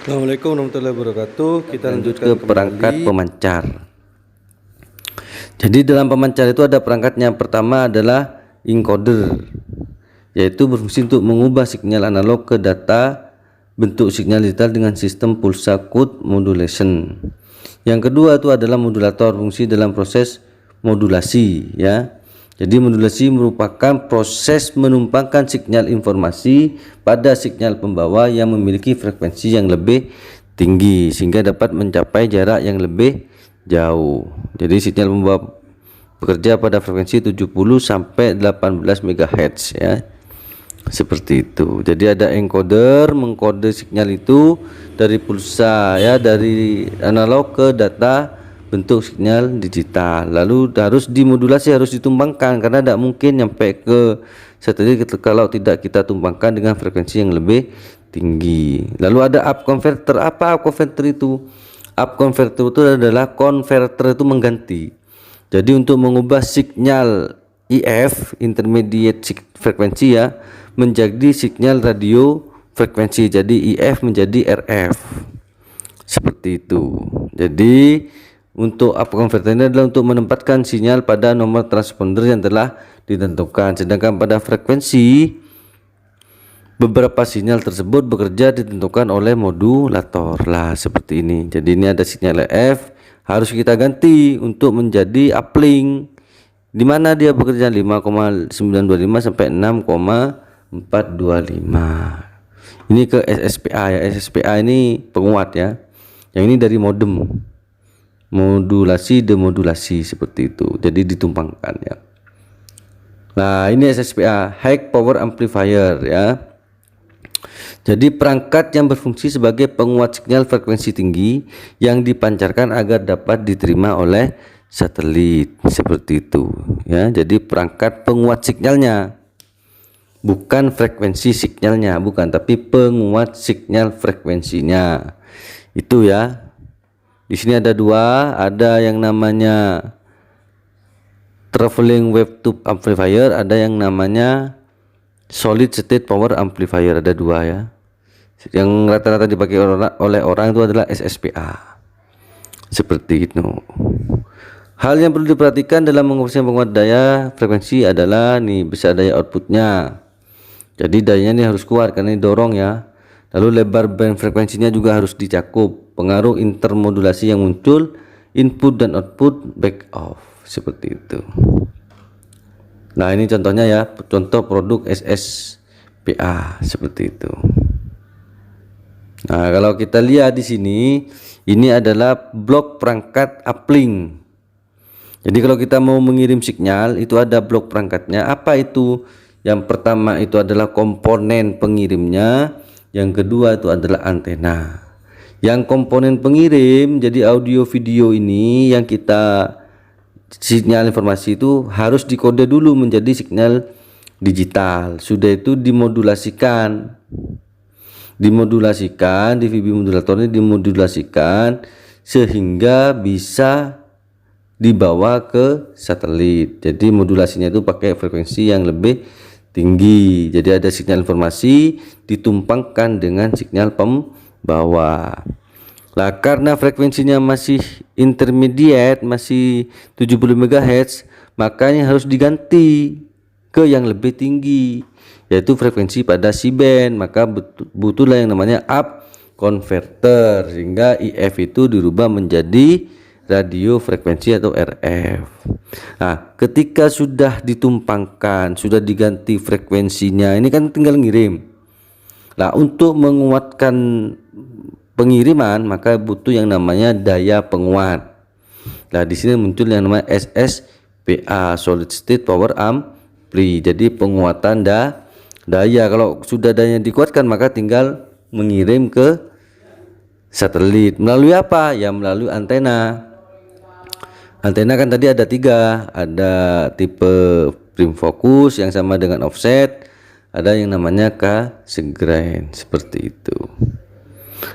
Assalamualaikum warahmatullahi wabarakatuh. Kita Lanjut lanjutkan ke perangkat kembali. pemancar. Jadi dalam pemancar itu ada perangkatnya. Pertama adalah encoder, yaitu berfungsi untuk mengubah sinyal analog ke data bentuk sinyal digital dengan sistem pulsa code modulation. Yang kedua itu adalah modulator, fungsi dalam proses modulasi ya. Jadi modulasi merupakan proses menumpangkan sinyal informasi pada sinyal pembawa yang memiliki frekuensi yang lebih tinggi sehingga dapat mencapai jarak yang lebih jauh. Jadi sinyal pembawa bekerja pada frekuensi 70 sampai 18 MHz ya. Seperti itu. Jadi ada encoder mengkode sinyal itu dari pulsa ya, dari analog ke data bentuk sinyal digital, lalu harus dimodulasi, harus ditumpangkan karena tidak mungkin nyampe ke satelit kalau tidak kita tumpangkan dengan frekuensi yang lebih tinggi. Lalu ada up converter. Apa up converter itu? Up converter itu adalah converter itu mengganti. Jadi untuk mengubah sinyal IF intermediate frekuensi ya menjadi sinyal radio frekuensi, jadi IF menjadi RF seperti itu. Jadi untuk up converter ini adalah untuk menempatkan sinyal pada nomor transponder yang telah ditentukan, sedangkan pada frekuensi beberapa sinyal tersebut bekerja ditentukan oleh modulator lah seperti ini. Jadi ini ada sinyal F harus kita ganti untuk menjadi uplink, di mana dia bekerja 5,925 sampai 6,425. Ini ke SSPA ya. SSPA ini penguat ya. Yang ini dari modem, modulasi demodulasi seperti itu, jadi ditumpangkan ya. Nah ini SSPA, high power amplifier ya. Jadi perangkat yang berfungsi sebagai penguat sinyal frekuensi tinggi yang dipancarkan agar dapat diterima oleh satelit seperti itu ya. Jadi perangkat penguat sinyalnya, bukan frekuensi sinyalnya, bukan, tapi penguat sinyal frekuensinya itu ya. Di sini ada dua, ada yang namanya traveling wave tube amplifier, ada yang namanya solid state power amplifier, ada dua ya. Yang rata-rata dipakai oleh orang itu adalah SSPA seperti itu. Hal yang perlu diperhatikan dalam mengoperasikan penguat daya frekuensi adalah nih besar daya outputnya. Jadi dayanya ini harus kuat karena ini dorong ya. Lalu lebar band frekuensinya juga harus dicakup. Pengaruh intermodulasi yang muncul, input dan output back off seperti itu. Nah ini contohnya ya, contoh produk SSPA seperti itu. Nah kalau kita lihat di sini, ini adalah blok perangkat uplink. Jadi kalau kita mau mengirim sinyal itu ada blok perangkatnya. Apa itu? Yang pertama itu adalah komponen pengirimnya, yang kedua itu adalah antena. Yang komponen pengirim, jadi audio video ini yang kita sinyal informasi itu harus dikode dulu menjadi sinyal digital. Sudah itu dimodulasikan di VB modulator ini dimodulasikan sehingga bisa dibawa ke satelit. Jadi modulasinya itu pakai frekuensi yang lebih tinggi. Jadi ada sinyal informasi ditumpangkan dengan sinyal pembawa. Lah karena frekuensinya masih intermediate, masih 70 MHz, makanya harus diganti ke yang lebih tinggi, yaitu frekuensi pada C-band. Maka butuhlah yang namanya up converter sehingga IF itu dirubah menjadi radio frekuensi atau RF. Nah ketika sudah ditumpangkan, sudah diganti frekuensinya, ini kan tinggal ngirim. Nah untuk menguatkan pengiriman maka butuh yang namanya daya penguat. Nah di sini muncul yang namanya SSPA, solid state power ampli. Jadi penguatan daya. Kalau sudah dayanya dikuatkan maka tinggal mengirim ke satelit. Melalui apa? Ya melalui antena. Antena kan tadi ada tiga, ada tipe prim fokus yang sama dengan offset, ada yang namanya Cassegrain seperti itu.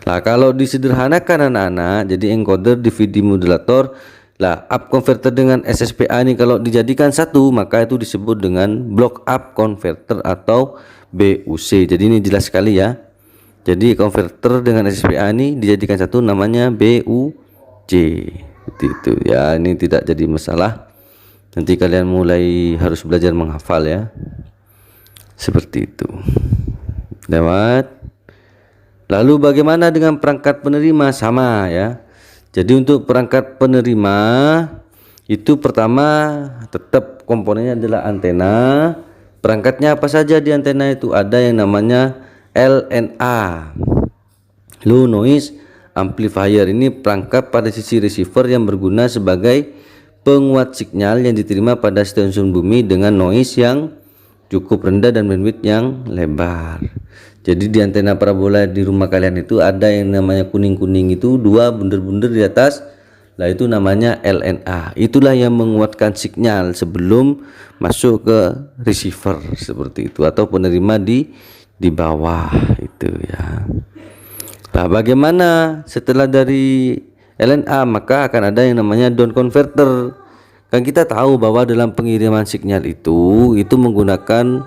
Nah kalau disederhanakan anak-anak, jadi encoder, DVD modulator, lah up converter dengan SSPA ini kalau dijadikan satu maka itu disebut dengan block up converter atau BUC. Jadi ini jelas sekali ya. Jadi konverter dengan SPA ini dijadikan satu, namanya BUJ. Seperti itu ya. Ini tidak jadi masalah. Nanti kalian mulai harus belajar menghafal ya. Seperti itu. Lewat. Lalu bagaimana dengan perangkat penerima? Sama ya. Jadi untuk perangkat penerima itu pertama tetap komponennya adalah antena. Perangkatnya apa saja di antena itu? Ada yang namanya LNA, Low Noise Amplifier. Ini perangkat pada sisi receiver yang berguna sebagai penguat sinyal yang diterima pada stasiun bumi dengan noise yang cukup rendah dan bandwidth yang lebar. Jadi di antena parabola di rumah kalian itu ada yang namanya kuning-kuning itu, dua bunder-bunder di atas. Nah itu namanya LNA. Itulah yang menguatkan sinyal sebelum masuk ke receiver seperti itu, atau penerima di bawah itu ya. Nah, bagaimana setelah dari LNA? Maka akan ada yang namanya down converter. Kan kita tahu bahwa dalam pengiriman sinyal itu menggunakan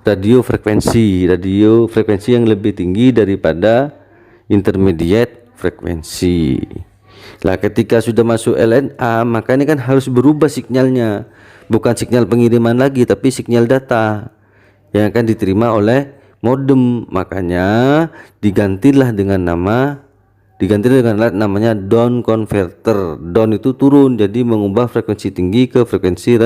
radio frekuensi yang lebih tinggi daripada intermediate frekuensi. Nah, ketika sudah masuk LNA, maka ini kan harus berubah sinyalnya, bukan sinyal pengiriman lagi, tapi sinyal data yang akan diterima oleh modem. Makanya digantilah dengan namanya down converter. Down itu turun, jadi mengubah frekuensi tinggi ke frekuensi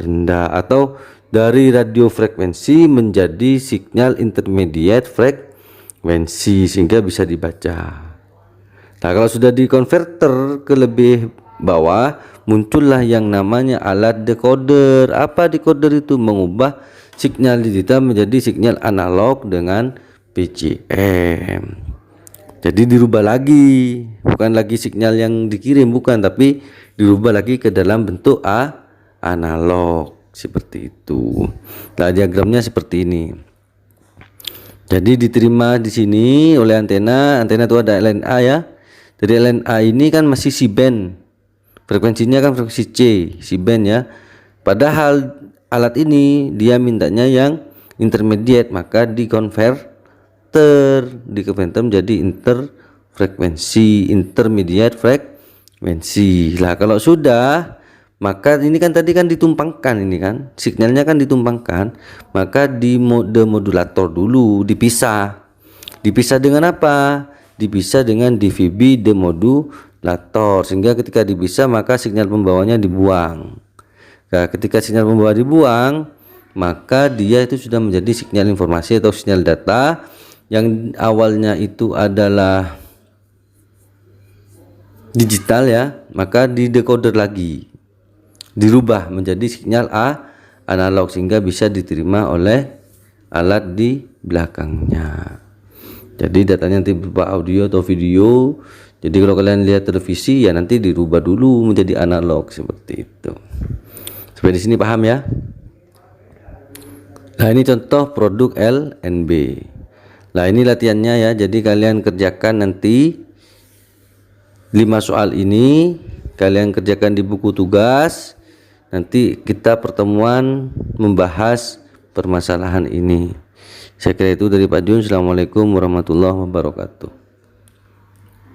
rendah, atau dari radio frekuensi menjadi sinyal intermediate frekuensi sehingga bisa dibaca. Nah, kalau sudah di converter ke lebih bawah, muncullah yang namanya alat decoder. Apa decoder itu? Mengubah sinyal digital menjadi sinyal analog dengan PCM. Jadi dirubah lagi, bukan lagi sinyal yang dikirim, bukan, tapi dirubah lagi ke dalam bentuk analog seperti itu. Nah, diagramnya seperti ini. Jadi diterima di sini oleh antena itu ada LNA ya. Dari LNA ini kan masih C-band, frekuensinya kan frekuensi C-band ya. Padahal alat ini dia mintanya yang intermediate, maka dikonverter menjadi intermediate frekuensi. Lah kalau sudah, maka ini kan tadi kan ditumpangkan, ini kan sinyalnya kan ditumpangkan, maka di mode modulator dulu dipisah dengan apa? Dipisah dengan DVB demodulator, sehingga ketika dipisah maka sinyal pembawanya dibuang. Nah, ketika sinyal pembawa dibuang, maka dia itu sudah menjadi sinyal informasi atau sinyal data yang awalnya itu adalah digital ya, maka didecoder lagi, dirubah menjadi sinyal analog sehingga bisa diterima oleh alat di belakangnya. Jadi datanya nanti berupa audio atau video. Jadi kalau kalian lihat televisi ya nanti dirubah dulu menjadi analog seperti itu. Sampai di sini paham ya? Nah, ini contoh produk LNB. Nah, ini latihannya ya. Jadi kalian kerjakan nanti 5 soal ini, kalian kerjakan di buku tugas. Nanti kita pertemuan membahas permasalahan ini. Saya kira itu dari Pak Jun. Assalamualaikum warahmatullahi wabarakatuh.